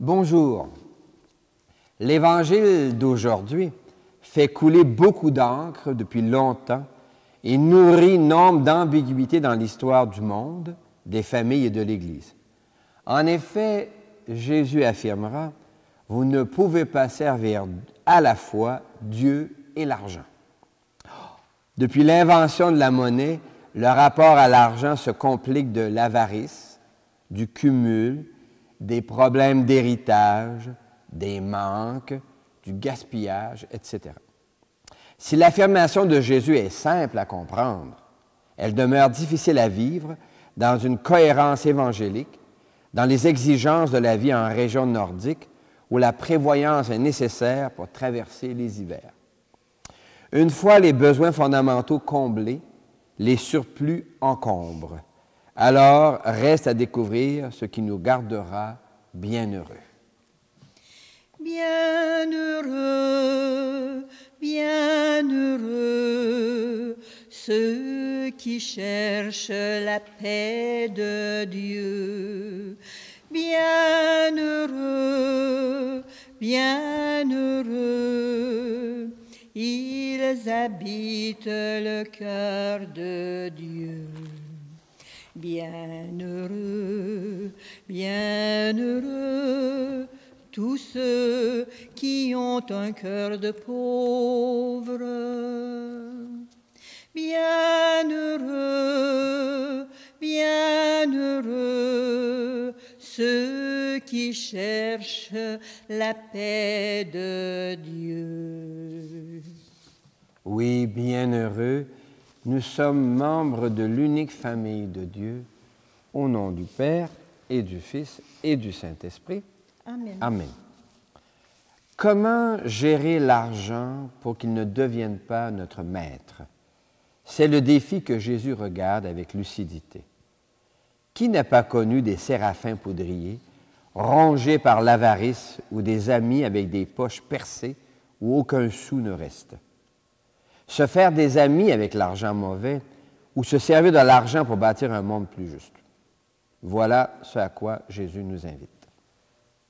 Bonjour. L'Évangile d'aujourd'hui fait couler beaucoup d'encre depuis longtemps et nourrit nombre d'ambiguïtés dans l'histoire du monde, des familles et de l'Église. En effet, Jésus affirmera « Vous ne pouvez pas servir à la fois Dieu et l'argent ». Depuis l'invention de la monnaie, le rapport à l'argent se complique de l'avarice, du cumul, des problèmes d'héritage, des manques, du gaspillage, etc. Si l'affirmation de Jésus est simple à comprendre, elle demeure difficile à vivre dans une cohérence évangélique, dans les exigences de la vie en région nordique où la prévoyance est nécessaire pour traverser les hivers. Une fois les besoins fondamentaux comblés, les surplus encombrent. Alors reste à découvrir ce qui nous gardera bienheureux. Bienheureux, bienheureux, ceux qui cherchent la paix de Dieu. Bienheureux, bienheureux, ils habitent le cœur de Dieu. Bienheureux, bienheureux, tous ceux qui ont un cœur de pauvre. Bienheureux, bienheureux, ceux qui cherchent la paix de Dieu. Oui, bienheureux, nous sommes membres de l'unique famille de Dieu, au nom du Père et du Fils et du Saint-Esprit. Amen. Amen. Comment gérer l'argent pour qu'il ne devienne pas notre maître? C'est le défi que Jésus regarde avec lucidité. Qui n'a pas connu des séraphins poudriers, rongés par l'avarice ou des amis avec des poches percées où aucun sou ne reste? Se faire des amis avec l'argent mauvais ou se servir de l'argent pour bâtir un monde plus juste. Voilà ce à quoi Jésus nous invite.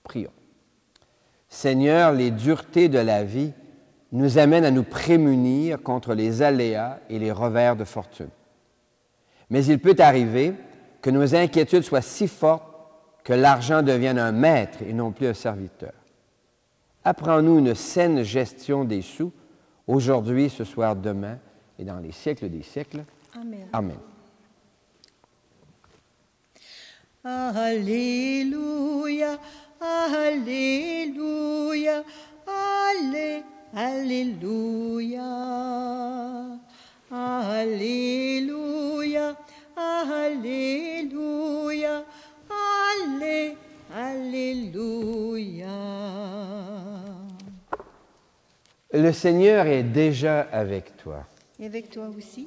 Prions. Seigneur, les duretés de la vie nous amènent à nous prémunir contre les aléas et les revers de fortune. Mais il peut arriver que nos inquiétudes soient si fortes que l'argent devienne un maître et non plus un serviteur. Apprends-nous une saine gestion des sous, aujourd'hui, ce soir, demain et dans les siècles des siècles. Amen. Amen. Alléluia, alléluia, alléluia, alléluia, alléluia, alléluia. Le Seigneur est déjà avec toi. Et avec toi aussi.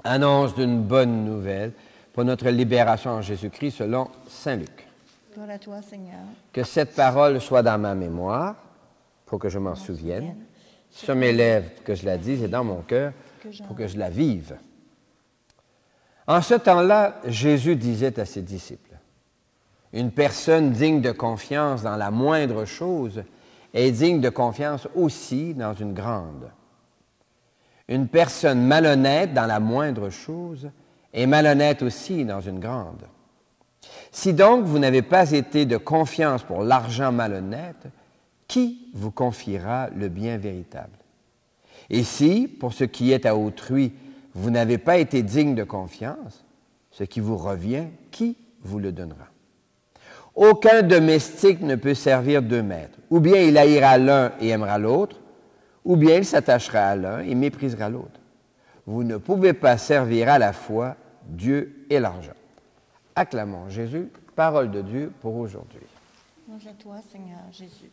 Annonce d'une bonne nouvelle pour notre libération en Jésus-Christ selon Saint Luc. Gloire à toi, Seigneur. Que cette parole soit dans ma mémoire pour que je m'en souvienne, sur mes lèvres pour que je la dise et dans mon cœur pour que je la vive. En ce temps-là, Jésus disait à ses disciples, « Une personne digne de confiance dans la moindre chose est digne de confiance aussi dans une grande. Une personne malhonnête dans la moindre chose est malhonnête aussi dans une grande. Si donc vous n'avez pas été de confiance pour l'argent malhonnête, qui vous confiera le bien véritable? Et si, pour ce qui est à autrui, vous n'avez pas été digne de confiance, ce qui vous revient, qui vous le donnera? Aucun domestique ne peut servir deux maîtres. Ou bien il haïra l'un et aimera l'autre, ou bien il s'attachera à l'un et méprisera l'autre. Vous ne pouvez pas servir à la fois Dieu et l'argent. » Acclamons Jésus, parole de Dieu pour aujourd'hui. Louange à toi, Seigneur Jésus.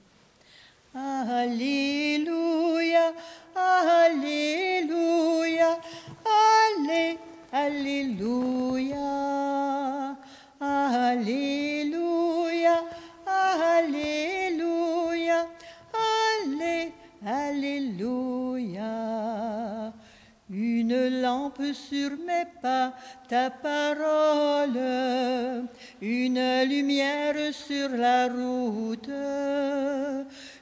Alléluia, alléluia, alléluia, alléluia, alléluia, alléluia. Une lampe lampe sur mes pas, ta parole, une lumière sur la route.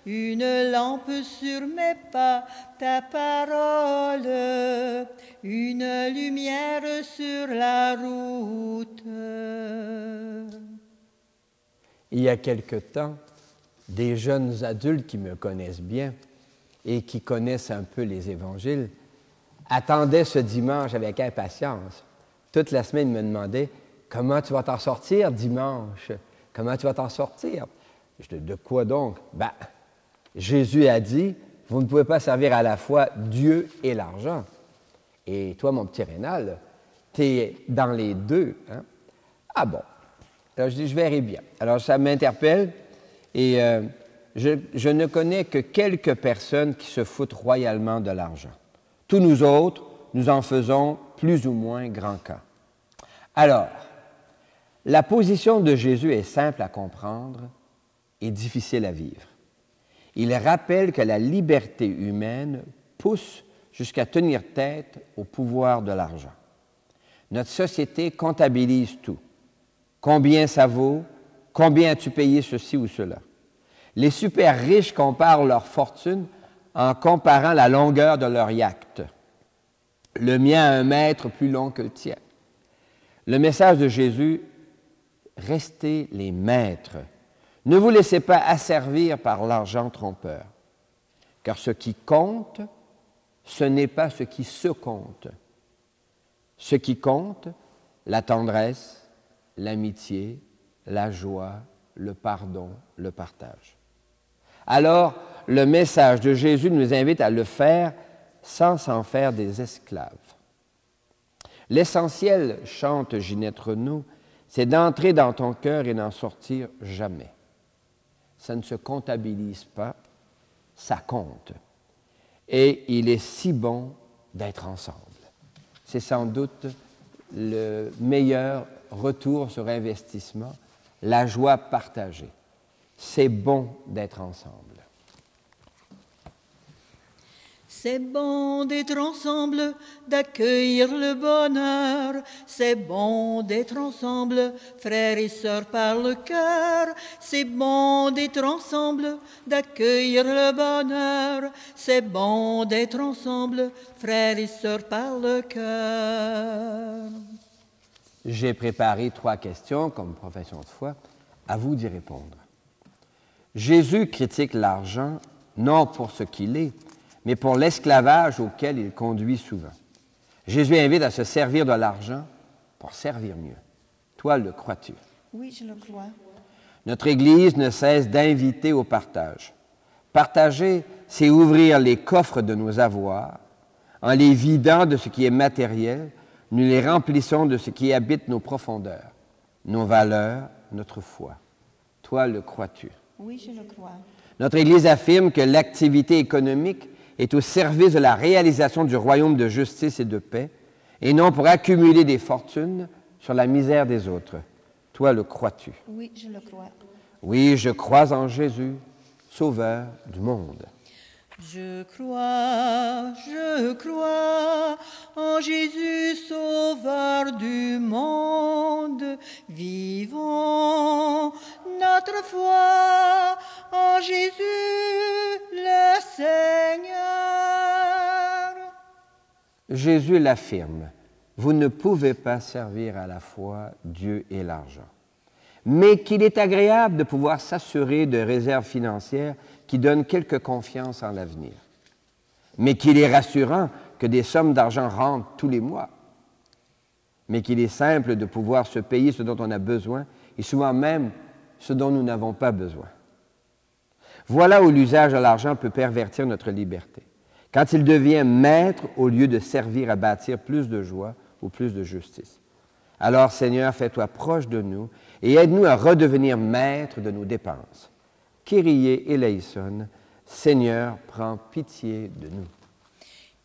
Une lampe sur mes pas, ta parole, une lumière sur la route. Il y a quelque temps, des jeunes adultes qui me connaissent bien et qui connaissent un peu les évangiles attendaient ce dimanche avec impatience. Toute la semaine, ils me demandaient « Comment tu vas t'en sortir dimanche? Comment tu vas t'en sortir? » Je dis « De quoi donc? » Ben, Jésus a dit « Vous ne pouvez pas servir à la fois Dieu et l'argent. » Et toi, mon petit Rénal, tu es dans les deux. Hein? Ah bon. Alors, je dis, je verrai bien. Alors, ça m'interpelle et je ne connais que quelques personnes qui se foutent royalement de l'argent. Tous nous autres, nous en faisons plus ou moins grand cas. Alors, la position de Jésus est simple à comprendre et difficile à vivre. Il rappelle que la liberté humaine pousse jusqu'à tenir tête au pouvoir de l'argent. Notre société comptabilise tout. Combien ça vaut? Combien as-tu payé ceci ou cela? Les super riches comparent leur fortune en comparant la longueur de leur yacht. Le mien a 1 mètre plus long que le tien. Le message de Jésus, restez les maîtres. Ne vous laissez pas asservir par l'argent trompeur. Car ce qui compte, ce n'est pas ce qui se compte. Ce qui compte, la tendresse, l'amitié, la joie, le pardon, le partage. Alors, le message de Jésus nous invite à le faire sans s'en faire des esclaves. L'essentiel, chante Ginette Renaud, c'est d'entrer dans ton cœur et n'en sortir jamais. Ça ne se comptabilise pas, ça compte. Et il est si bon d'être ensemble. C'est sans doute le meilleur retour sur investissement, la joie partagée. C'est bon d'être ensemble. C'est bon d'être ensemble, d'accueillir le bonheur. C'est bon d'être ensemble, frères et sœurs par le cœur. C'est bon d'être ensemble, d'accueillir le bonheur. C'est bon d'être ensemble, frères et sœurs par le cœur. J'ai préparé 3 questions comme profession de foi. À vous d'y répondre. Jésus critique l'argent non pour ce qu'il est, mais pour l'esclavage auquel il conduit souvent. Jésus invite à se servir de l'argent pour servir mieux. Toi, le crois-tu? Oui, je le crois. Notre Église ne cesse d'inviter au partage. Partager, c'est ouvrir les coffres de nos avoirs. En les vidant de ce qui est matériel, nous les remplissons de ce qui habite nos profondeurs, nos valeurs, notre foi. Toi, le crois-tu? Oui, je le crois. Notre Église affirme que l'activité économique est au service de la réalisation du royaume de justice et de paix, et non pour accumuler des fortunes sur la misère des autres. Toi, le crois-tu? Oui, je le crois. Oui, je crois en Jésus, Sauveur du monde. Je crois en Jésus, Sauveur du monde. Vivons notre foi en Jésus le Seigneur. Jésus l'affirme, vous ne pouvez pas servir à la fois Dieu et l'argent, mais qu'il est agréable de pouvoir s'assurer de réserves financières qui donnent quelque confiance en l'avenir, mais qu'il est rassurant que des sommes d'argent rentrent tous les mois, mais qu'il est simple de pouvoir se payer ce dont on a besoin et souvent même ce dont nous n'avons pas besoin. Voilà où l'usage de l'argent peut pervertir notre liberté, quand il devient maître au lieu de servir à bâtir plus de joie ou plus de justice. Alors, Seigneur, fais-toi proche de nous et aide-nous à redevenir maître de nos dépenses. Kyrie eleison, Seigneur, prends pitié de nous.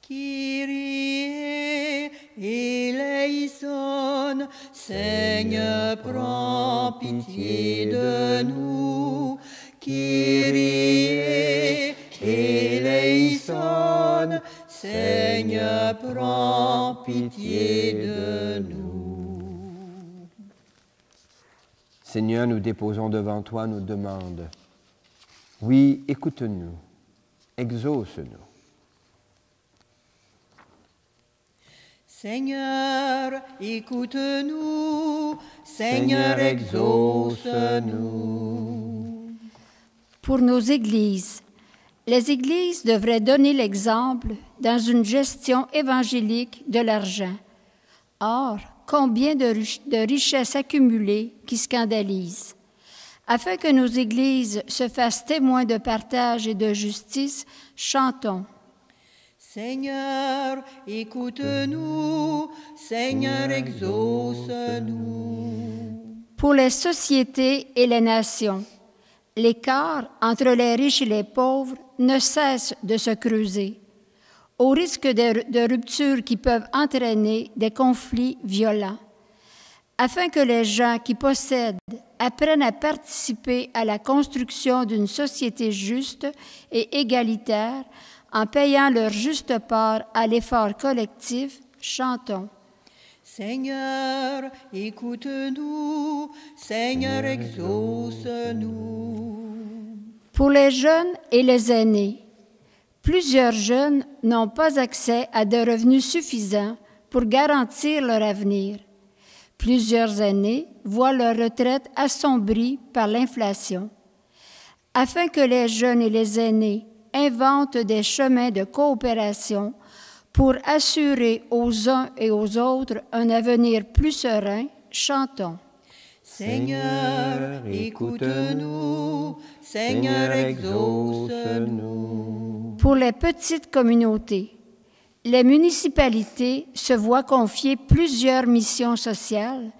Kyrie eleison, Seigneur, prends pitié de nous. Kyrie eleison, Seigneur, Seigneur, prends pitié de nous. Seigneur, nous déposons devant toi nos demandes. Oui, écoute-nous, exauce-nous. Seigneur, écoute-nous, Seigneur, exauce-nous. Pour nos églises, les églises devraient donner l'exemple dans une gestion évangélique de l'argent. Or, combien de richesses accumulées qui scandalisent. Afin que nos églises se fassent témoins de partage et de justice, chantons. Seigneur, écoute-nous, Seigneur, exauce-nous. Pour les sociétés et les nations, l'écart entre les riches et les pauvres ne cesse de se creuser, au risque de ruptures qui peuvent entraîner des conflits violents. Afin que les gens qui possèdent apprennent à participer à la construction d'une société juste et égalitaire en payant leur juste part à l'effort collectif, chantons. Seigneur, écoute-nous, Seigneur, exauce-nous. Pour les jeunes et les aînés, plusieurs jeunes n'ont pas accès à des revenus suffisants pour garantir leur avenir. Plusieurs aînés voient leur retraite assombrie par l'inflation. Afin que les jeunes et les aînés inventent des chemins de coopération pour assurer aux uns et aux autres un avenir plus serein, chantons. Seigneur, écoute-nous, Seigneur, exauce-nous. Pour les petites communautés, les municipalités se voient confier plusieurs missions sociales,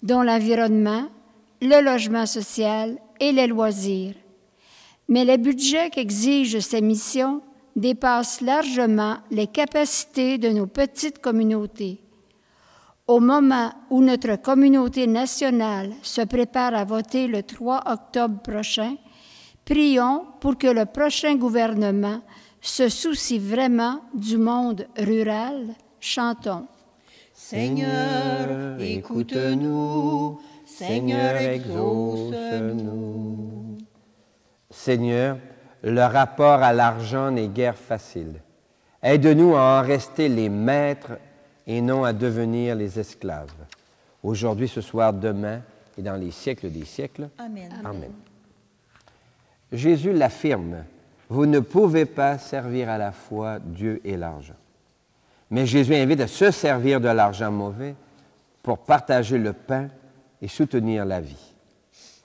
dont l'environnement, le logement social et les loisirs. Mais les budgets qu'exigent ces missions dépassent largement les capacités de nos petites communautés. Au moment où notre communauté nationale se prépare à voter le 3 octobre prochain, prions pour que le prochain gouvernement se soucie vraiment du monde rural. Chantons. Seigneur, écoute-nous, Seigneur, exauce-nous. Seigneur, le rapport à l'argent n'est guère facile. Aide-nous à en rester les maîtres et non à devenir les esclaves. Aujourd'hui, ce soir, demain et dans les siècles des siècles. Amen. Amen. Jésus l'affirme, vous ne pouvez pas servir à la fois Dieu et l'argent. Mais Jésus invite à se servir de l'argent mauvais pour partager le pain et soutenir la vie.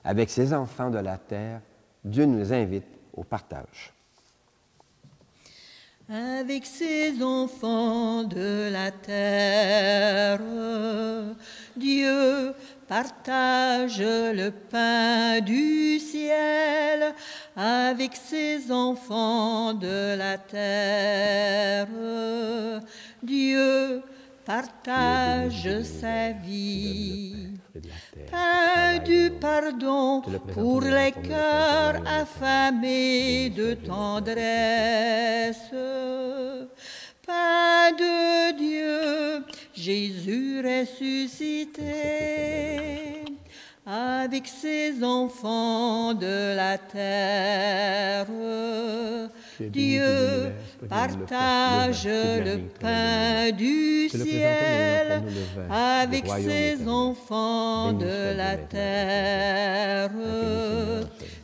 Avec ses enfants de la terre, Dieu nous invite au partage. Avec ses enfants de la terre, Dieu partage le pain du ciel. Avec ses enfants de la terre, Dieu partage sa vie. Pain du pardon pour les cœurs affamés de tendresse. Pain de Dieu, Jésus ressuscité. Avec ses enfants de la terre, Dieu partage le pain du ciel. Avec ses enfants de la terre,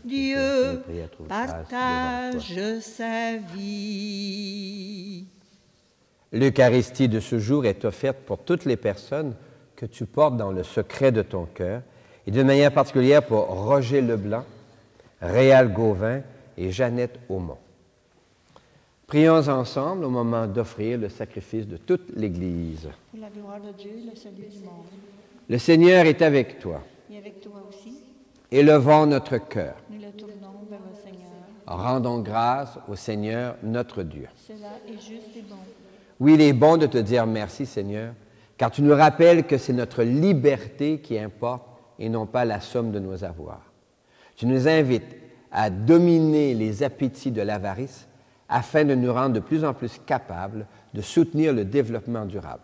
Dieu partage sa vie. L'Eucharistie de ce jour est offerte pour toutes les personnes que tu portes dans le secret de ton cœur, et d'une manière particulière pour Roger Leblanc, Réal Gauvin et Jeannette Aumont. Prions ensemble au moment d'offrir le sacrifice de toute l'Église. Pour la gloire de Dieu, le salut du monde. Le Seigneur est avec toi. Et avec toi aussi, Élevons notre cœur. nous le tournons vers le Seigneur. Rendons grâce au Seigneur notre Dieu. Cela est juste et bon. Oui, il est bon de te dire merci, Seigneur, car tu nous rappelles que c'est notre liberté qui importe et non pas la somme de nos avoirs. Tu nous invites à dominer les appétits de l'avarice afin de nous rendre de plus en plus capables de soutenir le développement durable.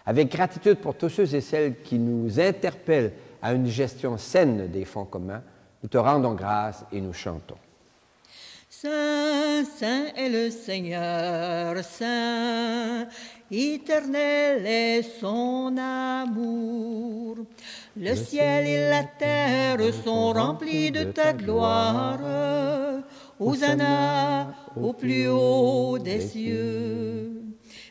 Avec gratitude pour tous ceux et celles qui nous interpellent à une gestion saine des fonds communs, nous te rendons grâce et nous chantons. Saint, saint est le Seigneur, saint, éternel est son amour. Le ciel et la terre sont remplis de ta gloire. Hosanna au plus haut des cieux.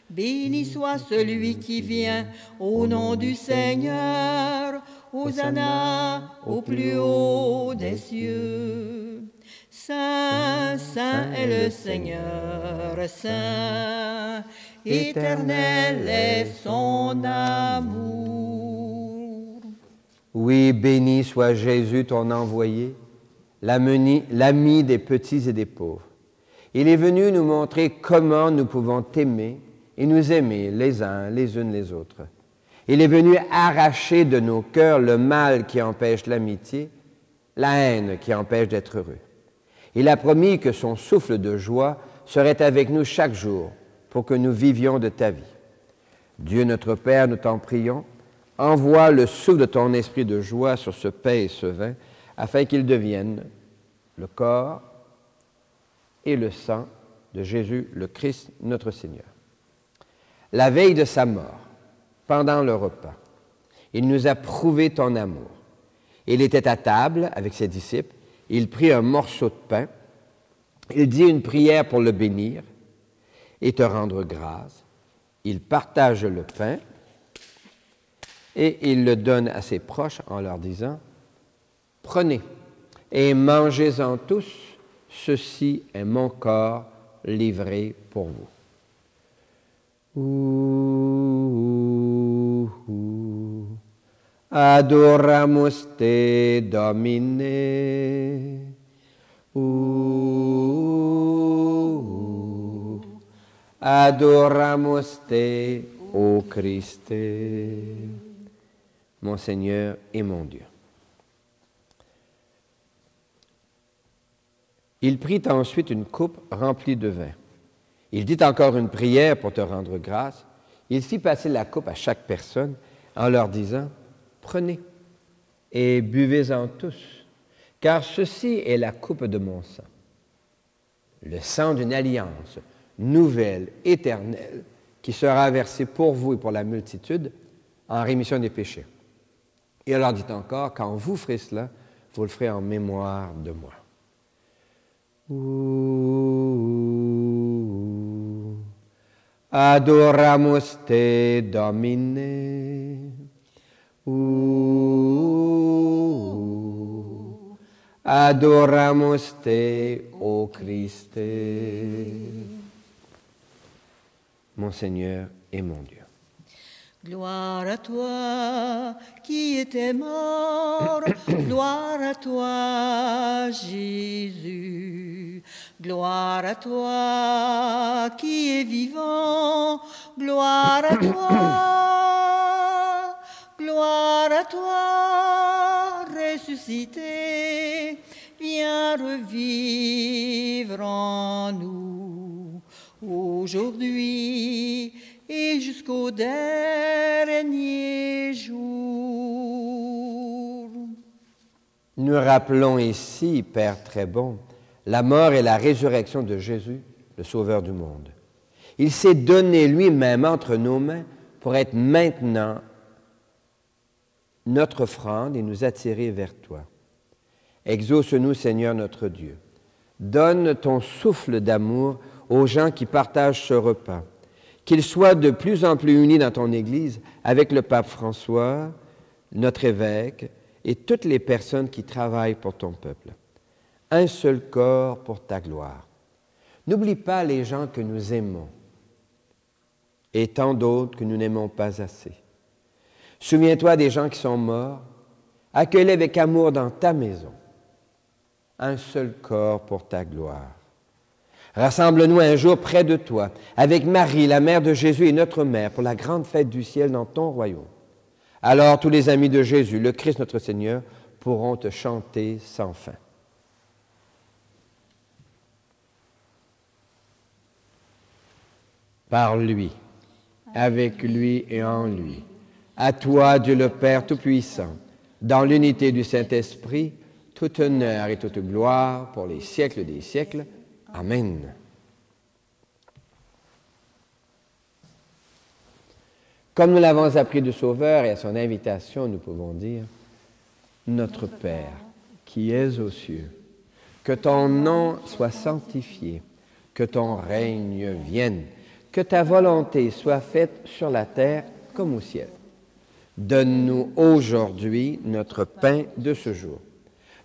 Béni soit celui qui vient au nom du Seigneur. Hosanna au plus haut des cieux. Saint, saint est le Seigneur, saint, éternel est son amour. Oui, béni soit Jésus, ton envoyé, l'ami des petits et des pauvres. Il est venu nous montrer comment nous pouvons t'aimer et nous aimer les uns les unes les autres. Il est venu arracher de nos cœurs le mal qui empêche l'amitié, la haine qui empêche d'être heureux. Il a promis que son souffle de joie serait avec nous chaque jour pour que nous vivions de ta vie. Dieu notre Père, nous t'en prions, envoie le souffle de ton esprit de joie sur ce pain et ce vin, afin qu'ils deviennent le corps et le sang de Jésus le Christ, notre Seigneur. La veille de sa mort, pendant le repas, il nous a prouvé ton amour. Il était à table avec ses disciples, il prit un morceau de pain, il dit une prière pour le bénir et te rendre grâce. Il partage le pain et il le donne à ses proches en leur disant « Prenez et mangez-en tous, ceci est mon corps livré pour vous. » Adoramus te, Domine. Adoramus te, ô Christe. Mon Seigneur et mon Dieu. Il prit ensuite une coupe remplie de vin. Il dit encore une prière pour te rendre grâce. Il fit passer la coupe à chaque personne en leur disant « Prenez et buvez-en tous, car ceci est la coupe de mon sang, le sang d'une alliance nouvelle, éternelle, qui sera versée pour vous et pour la multitude en rémission des péchés. » Et il leur dit encore « Quand vous ferez cela, vous le ferez en mémoire de moi. » Adoramus te, Domine. Adoramus te, ô Christe. Mon Seigneur et mon Dieu. Gloire à toi qui étais mort, gloire à toi Jésus, gloire à toi qui es vivant, gloire à toi ressuscité, viens revivre en nous aujourd'hui et jusqu'au dernier jour. Nous rappelons ici, Père très bon, la mort et la résurrection de Jésus, le Sauveur du monde. Il s'est donné lui-même entre nos mains pour être maintenant notre offrande et nous attirer vers toi. Exauce-nous, Seigneur notre Dieu. Donne ton souffle d'amour aux gens qui partagent ce repas, qu'ils soient de plus en plus unis dans ton Église avec le pape François, notre évêque et toutes les personnes qui travaillent pour ton peuple. Un seul corps pour ta gloire. N'oublie pas les gens que nous aimons et tant d'autres que nous n'aimons pas assez. Souviens-toi des gens qui sont morts. Accueille-les avec amour dans ta maison. Un seul corps pour ta gloire. Rassemble-nous un jour près de toi, avec Marie, la mère de Jésus et notre mère, pour la grande fête du ciel dans ton royaume. Alors tous les amis de Jésus, le Christ notre Seigneur, pourront te chanter sans fin. par lui, avec lui et en lui. À toi, Dieu le Père Tout-Puissant, dans l'unité du Saint-Esprit, tout honneur et toute gloire pour les siècles des siècles. Amen. Comme nous l'avons appris du Sauveur et à son invitation, nous pouvons dire « Notre Père, qui es aux cieux, que ton nom soit sanctifié, que ton règne vienne, que ta volonté soit faite sur la terre comme au ciel. Donne-nous aujourd'hui notre pain de ce jour.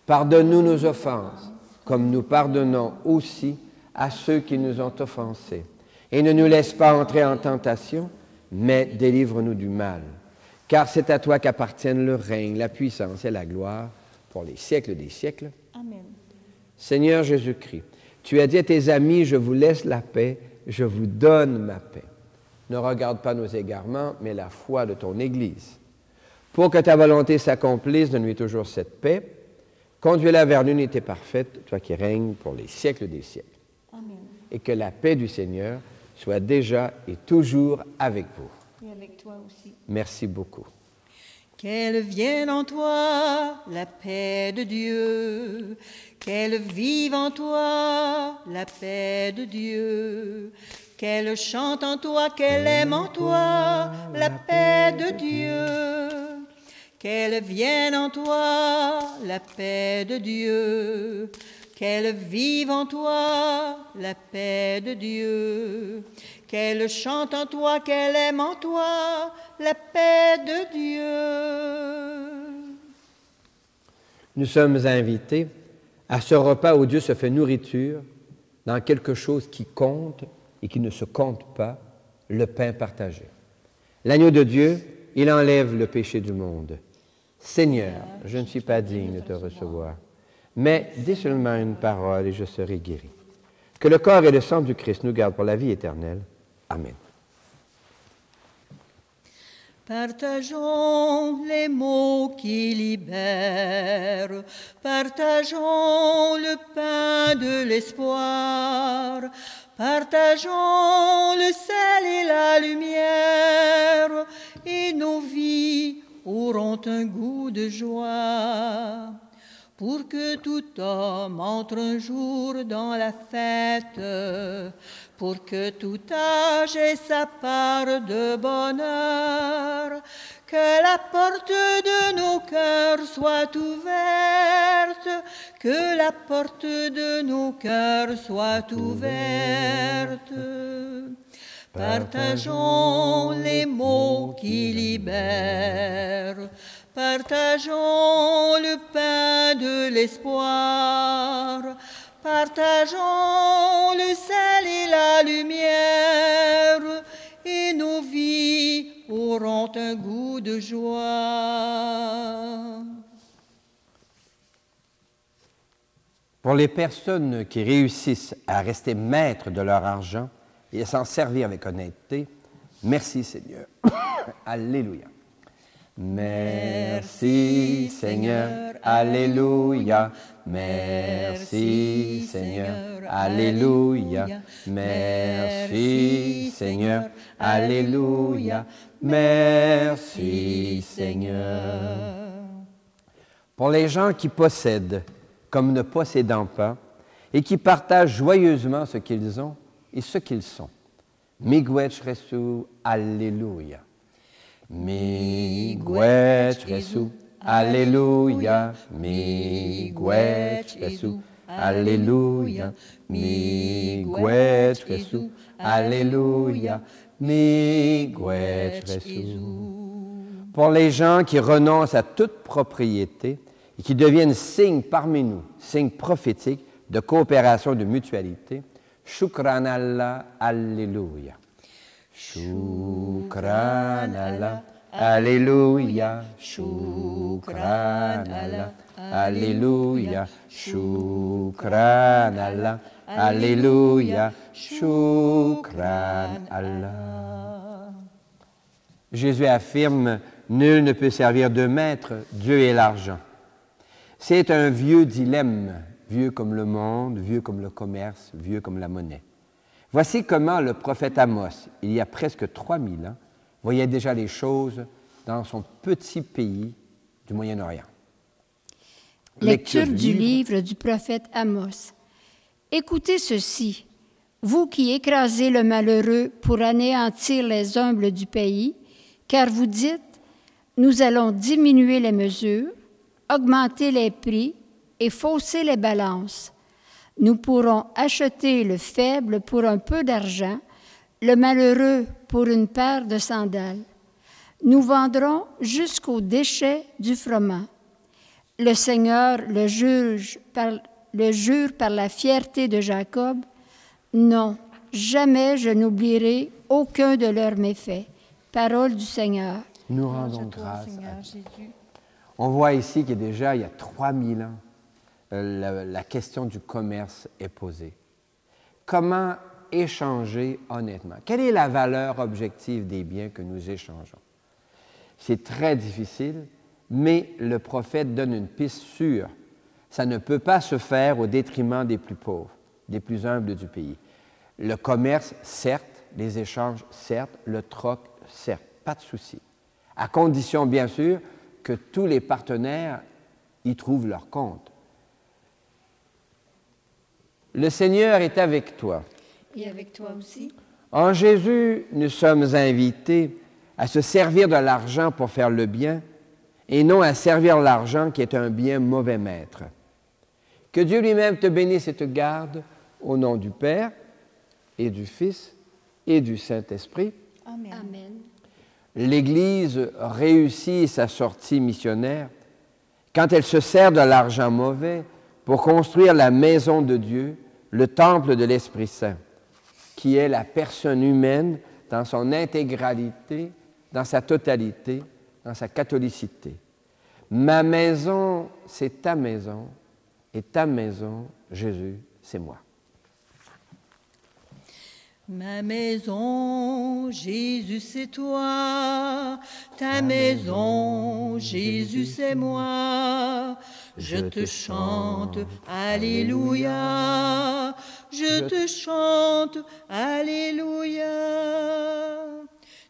Pardonne-nous nos offenses, comme nous pardonnons aussi à ceux qui nous ont offensés. Et ne nous laisse pas entrer en tentation, mais délivre-nous du mal. Car c'est à toi qu'appartiennent le règne, la puissance et la gloire pour les siècles des siècles. Amen. Seigneur Jésus-Christ, tu as dit à tes amis, je vous laisse la paix, je vous donne ma paix. Ne regarde pas nos égarements, mais la foi de ton Église. Pour que ta volonté s'accomplisse, donne-lui toujours cette paix. Conduis-la vers l'unité parfaite, toi qui règnes pour les siècles des siècles. Amen. Et que la paix du Seigneur soit déjà et toujours avec vous. Et avec toi aussi. Merci beaucoup. Qu'elle vienne en toi la paix de Dieu, qu'elle vive en toi la paix de Dieu, qu'elle chante en toi, qu'elle aime en toi la paix de Dieu, qu'elle vienne en toi la paix de Dieu, qu'elle vive en toi la paix de Dieu, qu'elle chante en toi, qu'elle aime en toi la paix de Dieu. Nous sommes invités à ce repas où Dieu se fait nourriture dans quelque chose qui compte et qui ne se compte pas, le pain partagé. L'agneau de Dieu, il enlève le péché du monde. Seigneur, je ne suis pas digne de te recevoir, mais dis seulement une parole et je serai guéri. Que le corps et le sang du Christ nous gardent pour la vie éternelle. Amen. Partageons les mots qui libèrent, partageons le pain de l'espoir, partageons le sel et la lumière, et nos vies auront un goût de joie. Pour que tout homme entre un jour dans la fête, pour que tout âge ait sa part de bonheur, que la porte de nos cœurs soit ouverte, que la porte de nos cœurs soit ouverte. Partageons les mots qui libèrent, partageons le pain de l'espoir, partageons le sel et la lumière, et nos vies auront un goût de joie. Pour les personnes qui réussissent à rester maîtres de leur argent et à s'en servir avec honnêteté, merci Seigneur. Alléluia. Merci Seigneur, Alléluia. Merci Seigneur, Alléluia. Merci Seigneur, Alléluia. Merci Seigneur. Pour les gens qui possèdent comme ne possédant pas et qui partagent joyeusement ce qu'ils ont et ce qu'ils sont. Miigwech Resu, Alléluia. Miigwech Resu, Alléluia. Miigwech Resu, Alléluia. Miigwech Resu, Alléluia. Miigwech Resu. Pour les gens qui renoncent à toute propriété et qui deviennent signes parmi nous, signes prophétiques de coopération, de mutualité, Shukran Allah, Alléluia. Shukran Allah, Alléluia. Shukran Allah, Alléluia. Shukran Allah, Alléluia. Shukran Allah. Jésus affirme, nul ne peut servir de maître, Dieu et l'argent. C'est un vieux dilemme, vieux comme le monde, vieux comme le commerce, vieux comme la monnaie. Voici comment le prophète Amos, il y a presque 3000 ans, voyait déjà les choses dans son petit pays du Moyen-Orient. Lecture du livre du prophète Amos. Écoutez ceci, vous qui écrasez le malheureux pour anéantir les humbles du pays, car vous dites, nous allons diminuer les mesures, augmenter les prix et fausser les balances. Nous pourrons acheter le faible pour un peu d'argent, le malheureux pour une paire de sandales. Nous vendrons jusqu'aux déchets du froment. Le Seigneur le jure par la fierté de Jacob. Non, jamais je n'oublierai aucun de leurs méfaits. Parole du Seigneur. Nous rendons grâce à Dieu. On voit ici qu'il y a 3000 ans, la question du commerce est posée. Comment échanger honnêtement? Quelle est la valeur objective des biens que nous échangeons? C'est très difficile, mais le prophète donne une piste sûre. Ça ne peut pas se faire au détriment des plus pauvres, des plus humbles du pays. Le commerce, certes, les échanges, certes, le troc, certes, pas de souci. À condition, bien sûr, que tous les partenaires y trouvent leur compte. Le Seigneur est avec toi. Et avec toi aussi. En Jésus, nous sommes invités à se servir de l'argent pour faire le bien et non à servir l'argent qui est un bien mauvais maître. Que Dieu lui-même te bénisse et te garde au nom du Père et du Fils et du Saint-Esprit. Amen. Amen. L'Église réussit sa sortie missionnaire quand elle se sert de l'argent mauvais pour construire la maison de Dieu, le temple de l'Esprit Saint, qui est la personne humaine dans son intégralité, dans sa totalité, dans sa catholicité. Ma maison, c'est ta maison, et ta maison, Jésus, c'est moi. Ma maison, Jésus, c'est toi. Ta maison, Jésus, c'est moi. Je te chante, Alléluia. Je te chante, Alléluia.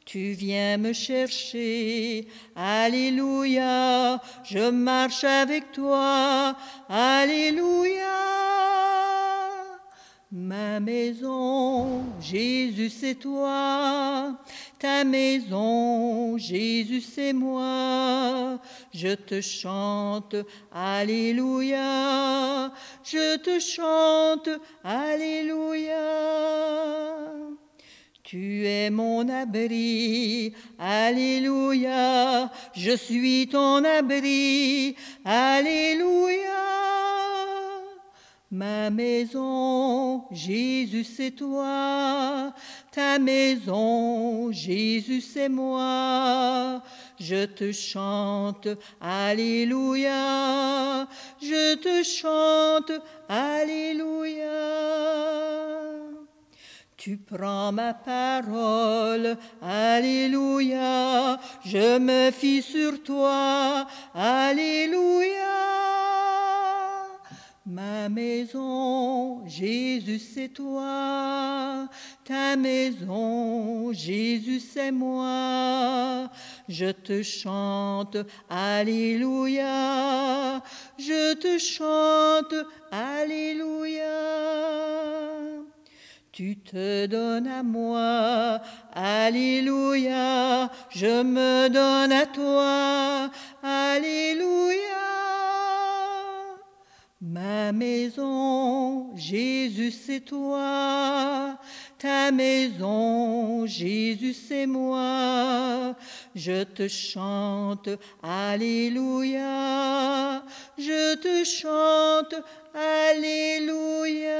Tu viens me chercher, Alléluia. Je marche avec toi, Alléluia. Ma maison, Jésus, c'est toi. Ta maison, Jésus, c'est moi. Je te chante, Alléluia. Je te chante, Alléluia. Tu es mon abri, Alléluia. Je suis ton abri, Alléluia. Ma maison, Jésus, c'est toi. Ta maison, Jésus, c'est moi. Je te chante, Alléluia. Je te chante, Alléluia. Tu prends ma parole, Alléluia. Je me fie sur toi, Alléluia. Ma maison, Jésus, c'est toi. Ta maison, Jésus, c'est moi. Je te chante, Alléluia. Je te chante, Alléluia. Tu te donnes à moi, Alléluia. Je me donne à toi, Alléluia. Ma maison, Jésus, c'est toi. Ta maison, Jésus, c'est moi. Je te chante, Alléluia. Je te chante, Alléluia.